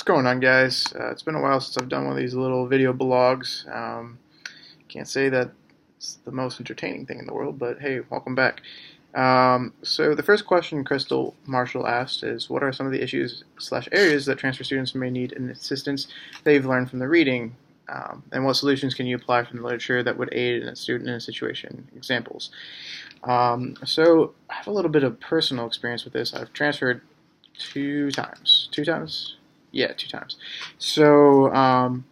going on, guys? It's been a while since I've done one of these little video blogs. Can't say that it's the most entertaining thing in the world, but hey, welcome back. So the first question Crystal Marshall asked is, what are some of the issues/areas that transfer students may need in assistance they've learned from the reading? And what solutions can you apply from the literature that would aid a student in a situation? Examples. So I have a little bit of personal experience with this. I've transferred two times. Two times? Yeah, two times. So I'm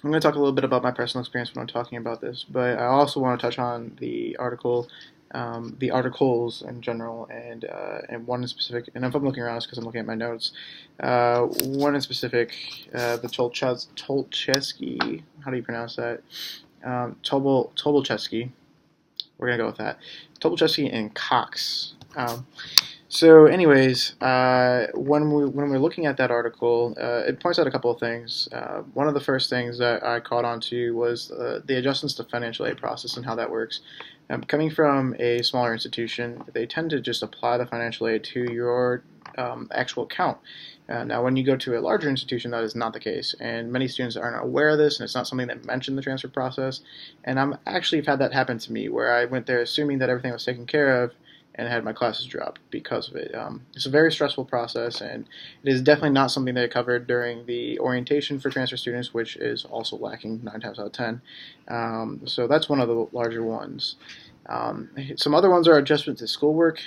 going to talk a little bit about my personal experience when I'm talking about this, but I also want to touch on the articles in general, and one in specific. And if I'm looking around, it's because I'm looking at my notes. One in specific, the Tolchesky. How do you pronounce that? Tobolchesky. We're gonna go with that. Tobolchesky and Cox. So, anyways, when we're looking at that article, it points out a couple of things. One of the first things that I caught on to was the adjustments to financial aid process and how that works. Coming from a smaller institution, they tend to just apply the financial aid to your actual account. Now, when you go to a larger institution, that is not the case, and many students aren't aware of this, and it's not something that mentioned in the transfer process. And I'm actually have had that happen to me, where I went there assuming that everything was taken care of, and had my classes drop because of it. It's a very stressful process, and it is definitely not something they covered during the orientation for transfer students, which is also lacking 9 times out of 10. So that's one of the larger ones. Some other ones are adjustment to schoolwork.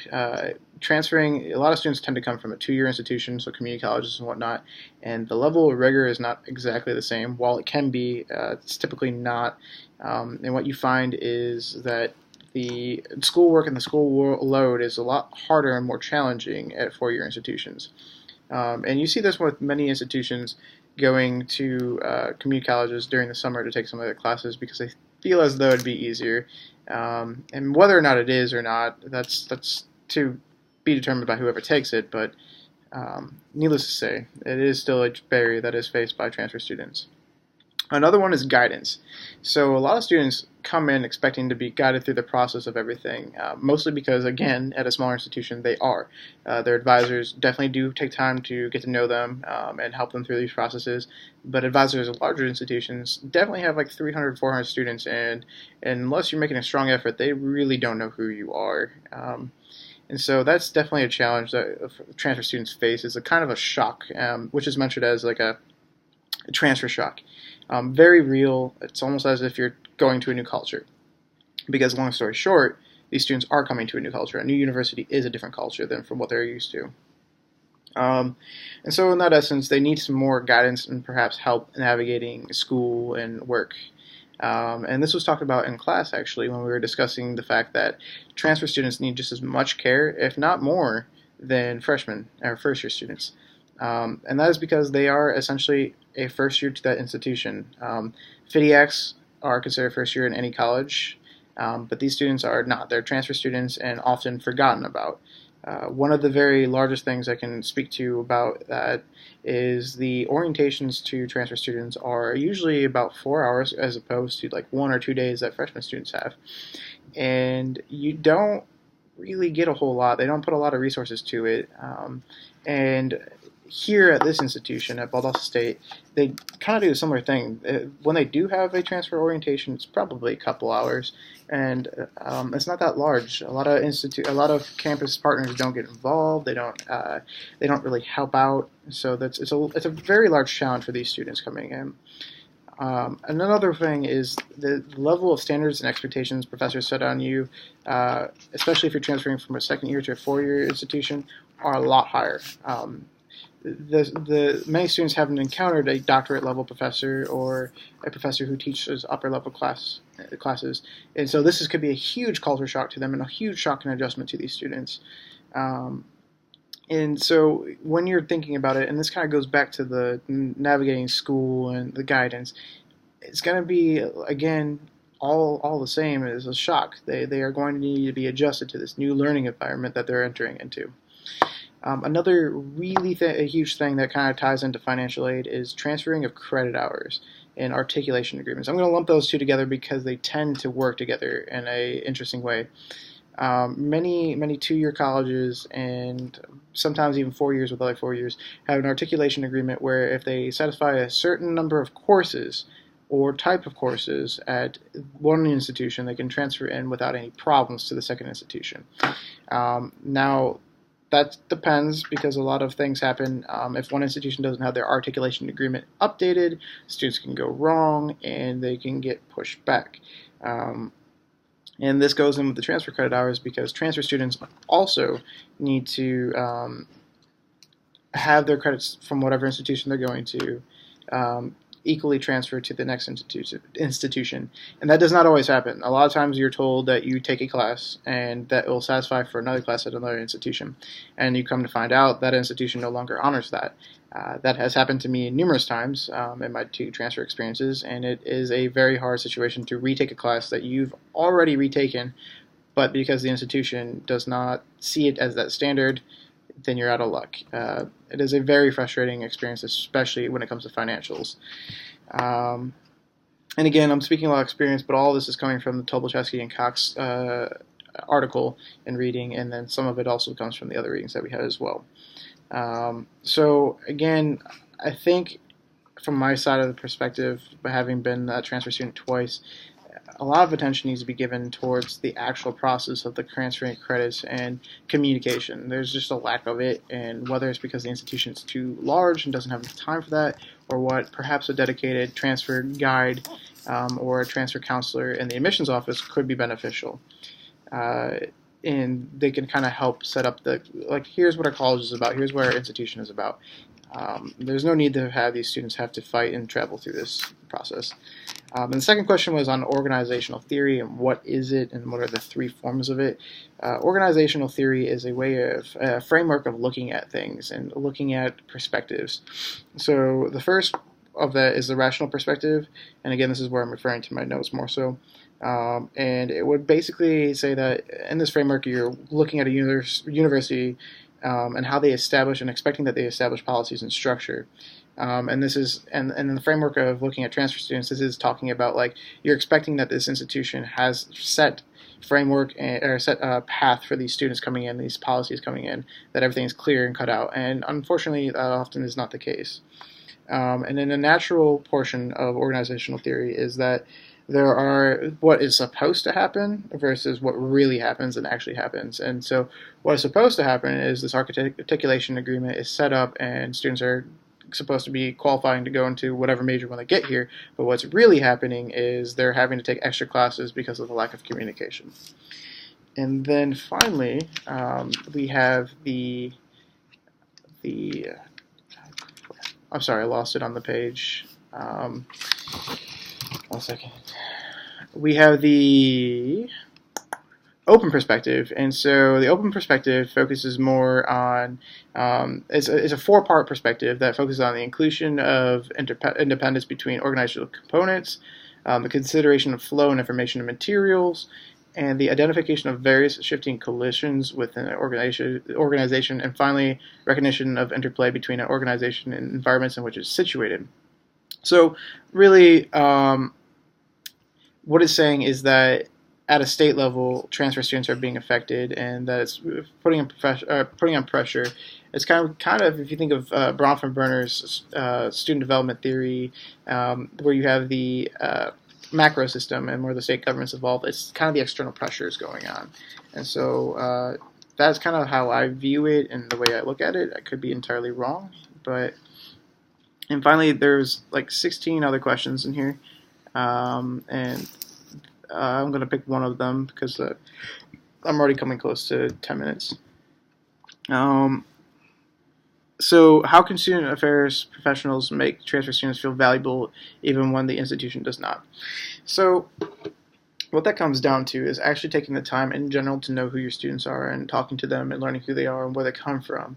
Transferring, a lot of students tend to come from a 2-year institution, so community colleges and whatnot, and the level of rigor is not exactly the same. While it can be, it's typically not. And what you find is that the schoolwork and the school load is a lot harder and more challenging at 4-year institutions. And you see this with many institutions going to community colleges during the summer to take some of their classes because they feel as though it'd be easier. And whether or not it is or not, that's to be determined by whoever takes it, but needless to say, it is still a barrier that is faced by transfer students. Another one is guidance. So a lot of students come in expecting to be guided through the process of everything, mostly because, again, at a smaller institution, they are. Their advisors definitely do take time to get to know them and help them through these processes, but advisors at larger institutions definitely have like 300, 400 students, and unless you're making a strong effort, they really don't know who you are. And so that's definitely a challenge that transfer students face. Is a kind of a shock, which is mentioned as like a transfer shock. Very real. It's almost as if you're going to a new culture. Because long story short, these students are coming to a new culture. A new university is a different culture than from what they're used to. And so in that essence, they need some more guidance and perhaps help navigating school and work. And this was talked about in class, actually, when we were discussing the fact that transfer students need just as much care, if not more, than freshmen or first-year students. And that is because they are essentially a first year to that institution. FIDIACs are considered first year in any college, but these students are not. They're transfer students and often forgotten about. One of the very largest things I can speak to about that is the orientations to transfer students are usually about 4 hours as opposed to like 1 or 2 days that freshman students have. And you don't really get a whole lot. They don't put a lot of resources to it. And here at this institution, at Valdosta State, they kind of do a similar thing. When they do have a transfer orientation, it's probably a couple hours, and it's not that large. A lot of campus partners don't get involved. They don't really help out. So it's a very large challenge for these students coming in. Another thing is the level of standards and expectations professors set on you, especially if you're transferring from a 2nd year to a 4-year institution, are a lot higher. The many students haven't encountered a doctorate level professor or a professor who teaches upper level classes, and so could be a huge culture shock to them and a huge shock and adjustment to these students. And so when you're thinking about it, and this kind of goes back to the navigating school and the guidance, it's going to be, again, all the same as a shock. They are going to need to be adjusted to this new learning environment that they're entering into. Another really a huge thing that kind of ties into financial aid is transferring of credit hours and articulation agreements. I'm going to lump those two together because they tend to work together in an interesting way. Many 2-year colleges and sometimes even 4 years with other 4 years have an articulation agreement where if they satisfy a certain number of courses or type of courses at one institution, they can transfer in without any problems to the second institution. Now, that depends because a lot of things happen. If one institution doesn't have their articulation agreement updated, students can go wrong and they can get pushed back. And this goes in with the transfer credit hours because transfer students also need to have their credits from whatever institution they're going to equally transfer to the next institution. And that does not always happen. A lot of times you're told that you take a class and that will satisfy for another class at another institution. And you come to find out that institution no longer honors that. That has happened to me numerous times in my 2 transfer experiences, and it is a very hard situation to retake a class that you've already retaken, but because the institution does not see it as that standard, then you're out of luck. It is a very frustrating experience, especially when it comes to financials. And again, I'm speaking a lot of experience, but all of this is coming from the Tobolczewski and Cox article and reading, and then some of it also comes from the other readings that we had as well. So again, I think from my side of the perspective, having been a transfer student twice, a lot of attention needs to be given towards the actual process of the transferring credits and communication. There's just a lack of it, and whether it's because the institution is too large and doesn't have enough time for that, or what, perhaps a dedicated transfer guide or a transfer counselor in the admissions office could be beneficial. And they can kind of help set up here's what our college is about, here's what our institution is about. There's no need to have these students have to fight and travel through this process. And the second question was on organizational theory and what is it and what are the 3 forms of it. Organizational theory is a way of a framework of looking at things and looking at perspectives. So the first of that is the rational perspective, and again, this is where I'm referring to my notes more so. And it would basically say that in this framework, you're looking at a university and how they establish and expecting that they establish policies and structure. And this is, and in the framework of looking at transfer students, this is talking about you're expecting that this institution has set framework or set a path for these students coming in, these policies coming in, that everything is clear and cut out. And unfortunately, that often is not the case. And then the natural portion of organizational theory is that there are what is supposed to happen versus what really happens and actually happens. And so what is supposed to happen is this articulation agreement is set up and students are supposed to be qualifying to go into whatever major when they get here. But what's really happening is they're having to take extra classes because of the lack of communication. And then finally, we have I'm sorry, I lost it on the page. 1 second. We have the open perspective, and so the open perspective focuses more on it's a 4-part perspective that focuses on the inclusion of independence between organizational components, the consideration of flow and information and materials, and the identification of various shifting collisions within an organization, and finally recognition of interplay between an organization and environments in which it's situated. So really, what it's saying is that at a state level, transfer students are being affected, and that it's putting on pressure. It's kind of if you think of Bronfenbrenner's student development theory, where you have the macro system and where the state government's involved. It's kind of the external pressures going on, and so that's kind of how I view it and the way I look at it. I could be entirely wrong, but and finally, there's 16 other questions in here. And I'm going to pick one of them because I'm already coming close to 10 minutes. So how can student affairs professionals make transfer students feel valuable even when the institution does not? So what that comes down to is actually taking the time in general to know who your students are and talking to them and learning who they are and where they come from.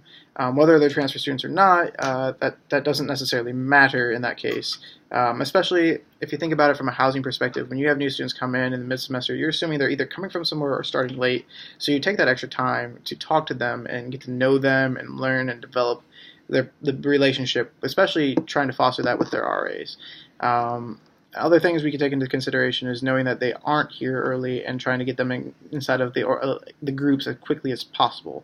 Whether they're transfer students or not, that doesn't necessarily matter in that case. Especially if you think about it from a housing perspective, when you have new students come in the mid-semester, you're assuming they're either coming from somewhere or starting late. So you take that extra time to talk to them and get to know them and learn and develop the relationship, especially trying to foster that with their RAs. other things we can take into consideration is knowing that they aren't here early and trying to get them inside of the groups as quickly as possible.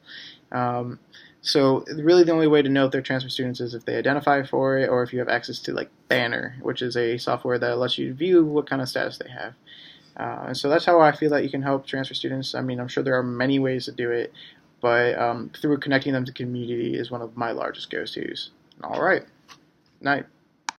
So really the only way to know if they're transfer students is if they identify for it, or if you have access to like Banner, which is a software that lets you view what kind of status they have. And so that's how I feel that you can help transfer students. I mean, I'm sure there are many ways to do it, but through connecting them to community is one of my largest go-tos. All right. Night.